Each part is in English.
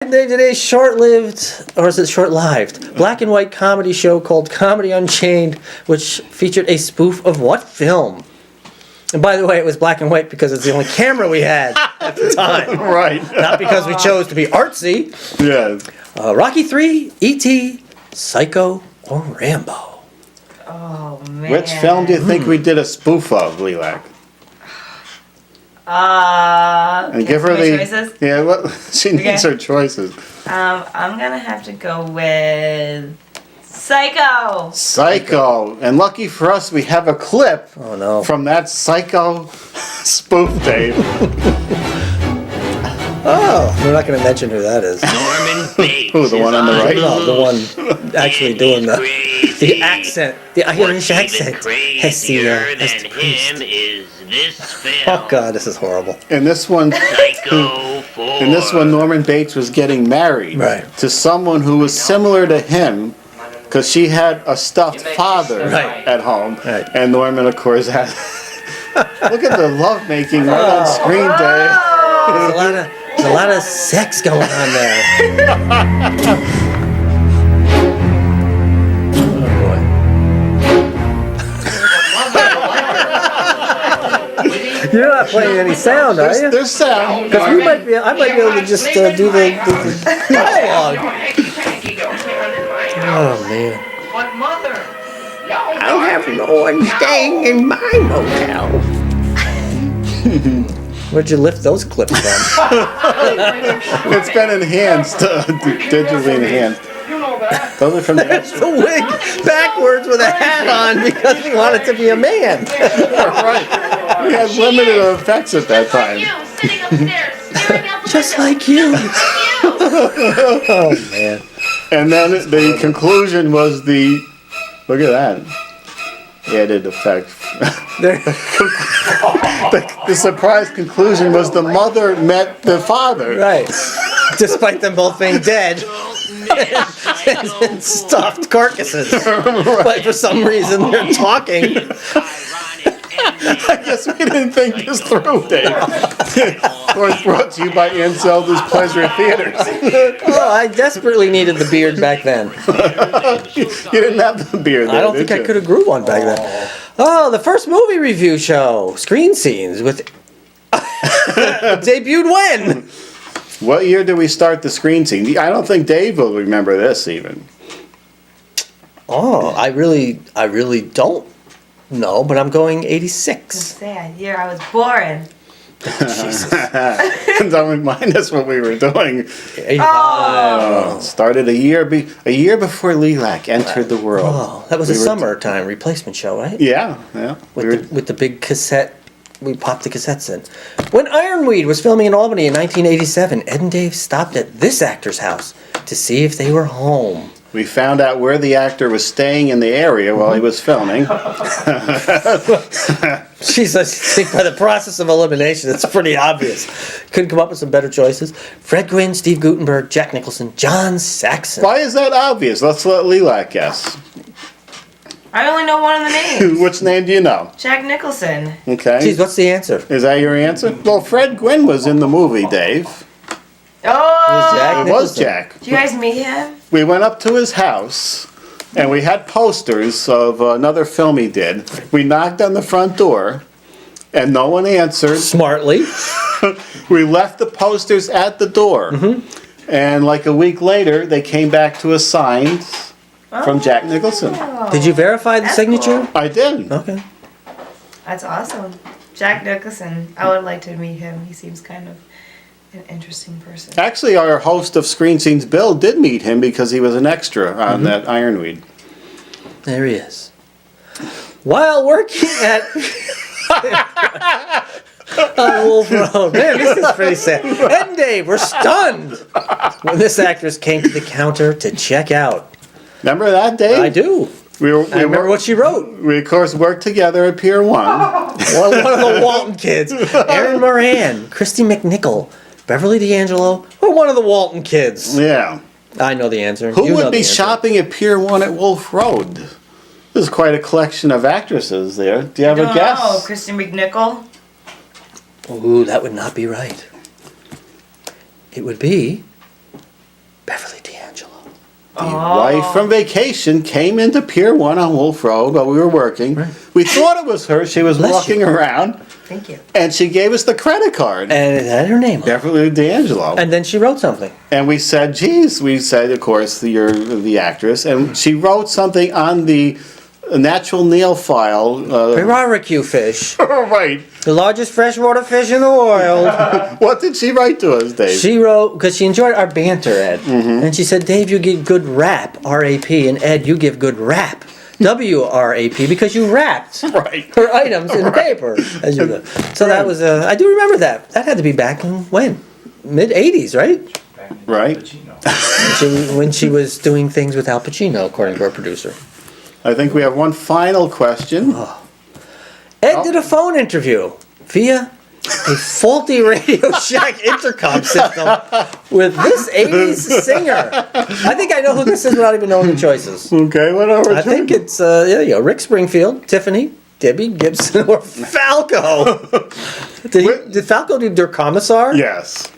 Today's short-lived, or is it short-lived, black and white comedy show called Comedy Unchained, which featured a spoof of what film? And by the way, it was black and white because it's the only camera we had at the time. Right. Not because we chose to be artsy. Yeah. Rocky III, E.T., Psycho, or Rambo? Oh, man. Which film do you think we did a spoof of, Lilac? And give her the choices. Yeah, well, she needs her choices. I'm gonna have to go with Psycho. Psycho, and lucky for us, we have a clip from that Psycho spoof, Dave. Oh, we're not going to mention who that is. Norman Bates. Who, the one on the right? No, the one actually doing the accent, the Irish accent. Crazier than him is this film. Oh God, this is horrible. In this one, Psycho 4. in this one, Norman Bates was getting married to someone who was similar to him, because she had a stuffed father at home, and Norman, of course, had. Look at the lovemaking right on screen, Dave. There's a lot of sex going on there. Oh boy. You're not playing any sound, are you? There's sound. Because I might be able to just do the dialogue. Oh man. But mother, I'll have no one staying in my motel. Where'd you lift those clips from? It's been enhanced, digitally enhanced. Those are from the It's the wig backwards with a hat on because he wanted to be a man. Right. We had limited effects at that time. Just like you. Oh man. And then the conclusion was the. Look at that. Added effect. The surprise conclusion was the mother met the father. Right. Despite them both being dead. And stuffed carcasses. But for some reason they're talking. I guess we didn't think this through, Dave. Of course, brought to you by Zelda's Pleasure Theaters. Oh, I desperately needed the beard back then. You didn't have the beard then, I don't think I could have grew one back then. Oh, the first movie review show, Screen Scenes, with debuted when? What year did we start the screen scene? I don't think Dave will remember this even. Oh, I really don't know, but I'm going 86. Sad year I was born. Jesus. Don't remind us what we were doing. 85. Started a year before Lilac entered the world. Oh, that was a summertime replacement show, right? Yeah. With the big cassette, we popped the cassettes in. When Ironweed was filming in Albany in 1987, Ed and Dave stopped at this actor's house to see if they were home. We found out where the actor was staying in the area while he was filming. Jeez, I think by the process of elimination, it's pretty obvious. Couldn't come up with some better choices. Fred Gwynne, Steve Guttenberg, Jack Nicholson, John Saxon. Why is that obvious? Let's let Lilac guess. I only know one of the names. Which name do you know? Jack Nicholson. Okay. Jeez, what's the answer? Is that your answer? Well, Fred Gwynne was in the movie, Dave. Oh! It was Jack. Did you guys meet him? We went up to his house, and we had posters of another film he did. We knocked on the front door, and no one answered. Smartly. We left the posters at the door. And like a week later, they came back to us signed from Jack Nicholson. Did you verify the signature? Cool. I did. Okay. That's awesome. Jack Nicholson. I would like to meet him. He seems kind of an interesting person. Actually, our host of Screen Scenes, Bill, did meet him because he was an extra on that Ironweed. There he is. While working at on Wolf Road. Man, this is pretty sad. Ed and Dave were stunned when this actress came to the counter to check out. Remember that, Dave? I do. I remember what she wrote. We, of course, worked together at Pier 1. One of the Walton kids. Erin Moran, Christy McNichol, Beverly D'Angelo, or one of the Walton kids. Yeah. I know the answer. Who would be shopping at Pier 1 at Wolf Road? There's quite a collection of actresses there. Do you have a guess? Oh, Christy McNichol. Ooh, that would not be right. It would be The wife from vacation came into Pier 1 on Wolf Road while we were working. Right. We thought it was her. She was Bless walking you. around. Thank you. And she gave us the credit card. And it had her name on it. Beverly D'Angelo. And then she wrote something. And we said, geez, we said, of course, you're the actress. And she wrote something on the natural nail file. Barbecue fish. Right. The largest freshwater fish in the world. What did she write to us, Dave? She wrote, because she enjoyed our banter, Ed. And she said, Dave, you give good rap, R-A-P, and Ed, you give good rap, W-R-A-P, because you wrapped Right. her items in paper. As you go. So that was, I do remember that. That had to be back in when? Mid-'80s, right? Right. When she was doing things with Al Pacino, according to our producer. I think we have one final question. Ed did a phone interview via a faulty Radio Shack intercom system with this 80s singer. I think I know who this is without even knowing the choices. Okay, whatever. I think it's, there you go, Rick Springfield, Tiffany, Debbie Gibson, or Falco. Did Falco do Der Kommissar? Yes.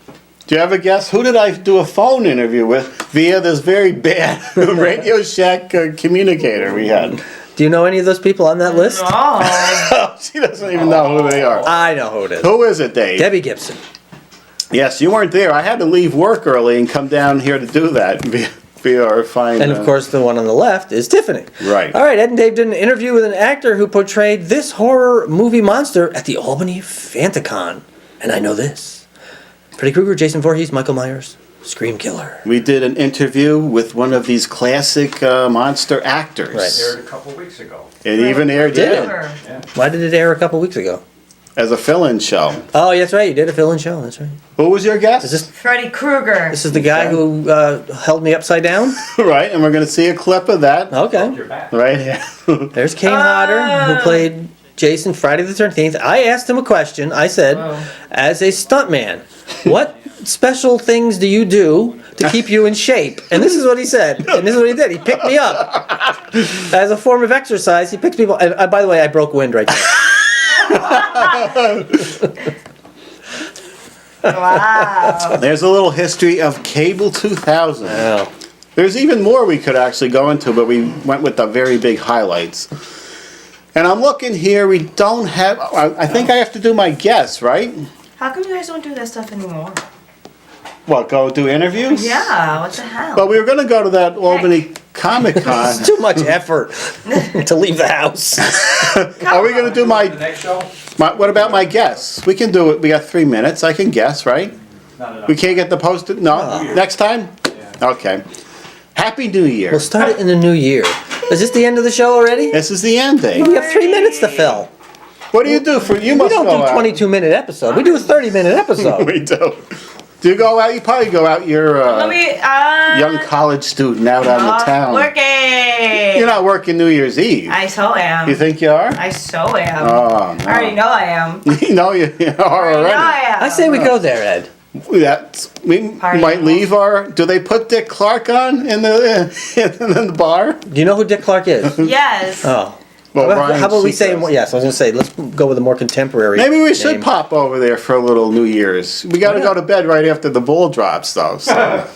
Do you have a guess? Who did I do a phone interview with via this very bad Radio Shack communicator we had? Do you know any of those people on that list? Oh. She doesn't even know who they are. I know who it is. Who is it, Dave? Debbie Gibson. Yes, you weren't there. I had to leave work early and come down here to do that via our fine... And of course, the one on the left is Tiffany. Right. All right, Ed and Dave did an interview with an actor who portrayed this horror movie monster at the Albany Fanticon. And I know this. Freddy Krueger, Jason Voorhees, Michael Myers, Scream Killer. We did an interview with one of these classic monster actors. Right. Aired a couple weeks ago. It even aired Did it? Never. Why did it air a couple weeks ago? as a fill-in show. Oh, that's right. You did a fill-in show. That's right. Who was your guest? Is this Freddy Krueger. this is the guy who held me upside down? Right, and we're going to see a clip of that Okay. You're back. right here. There's Kane Hodder, who played Jason Friday the 13th. I asked him a question. I said, as a stuntman, what special things do you do to keep you in shape? And this is what he said. And this is what he did. He picked me up. As a form of exercise, he picked people. And by the way, I broke wind right there. Wow. There's a little history of Cable 2000. Oh. There's even more we could actually go into, but we went with the very big highlights. And I'm looking here, we don't have, I think I have to do my guess, right? How come you guys don't do that stuff anymore? What, go do interviews? Yeah, what the hell? But we were going to go to that Albany Comic-Con. It's too much effort to leave the house. Are we going to do The my, next show? what about my guess? We can do it, we got 3 minutes, I can guess, right? Not enough. We can't get the posted, no? Next time? Yeah. Okay. Happy New Year. We'll start it in the new year. Is this the end of the show already? This is the end day. We have 3 minutes to fill. What do you do for, you We must don't go do out. 22-minute episode. We do a 30-minute episode. We do. Do you go out? You probably go out. You're Let a me, young college student out on the town. Working. You're not working New Year's Eve. I so am. You think you are? I so am. Oh, no. I already know I am. You know you are I know already. I am. I say we go there, Ed. We Party might animal. leave our. Do they put Dick Clark on in the bar? Do you know who Dick Clark is? Yes. Oh. Well, Ryan How about we say, Seacrest. yes, I was going to say, let's go with a more contemporary Maybe we should name. pop over there for a little New Year's. We got to go to bed right after the ball drops, though. So.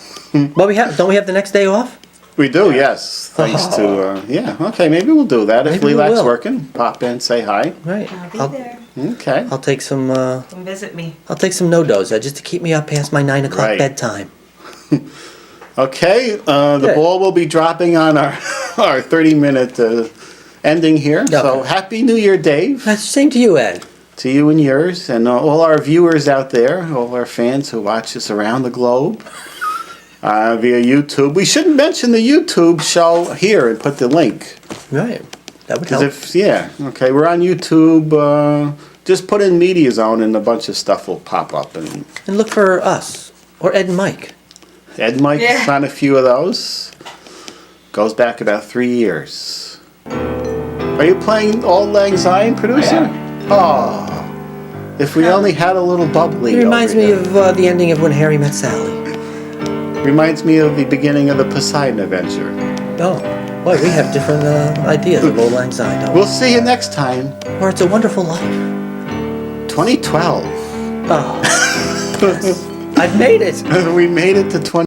But don't we have the next day off? We do, yes. Thanks to, yeah, okay, maybe we'll do that. If Maybe we Lilac's will. working, pop in, say hi. Right. I'll be there. Okay. I'll take some. Come visit me. I'll take some no-dos just to keep me up past my 9 o'clock Right. bedtime. Okay, the Good. ball will be dropping on our 30-minute ending here. So Okay. Happy New Year, Dave, That's the same to you, Ed. to you and yours, and all our viewers out there, all our fans who watch us around the globe via YouTube. We shouldn't mention the YouTube show here and put the link. Right. That would Because help. if, yeah, okay, we're on YouTube. Just put in Media Zone and a bunch of stuff will pop up. And And look for us or Ed and Mike. Ed Mike's Yeah. on a few of those. Goes back about 3 years. Are you playing Auld Lang Syne, producer? Oh, if we only had a little bubbly. It reminds over me here. of the ending of When Harry Met Sally. Reminds me of the beginning of the Poseidon Adventure. Oh, boy, we have different ideas of Old Lang Syne, don't we? We'll see you next time. Or It's a Wonderful Life. 2012. Oh, yes. I've made it. We made it to 20.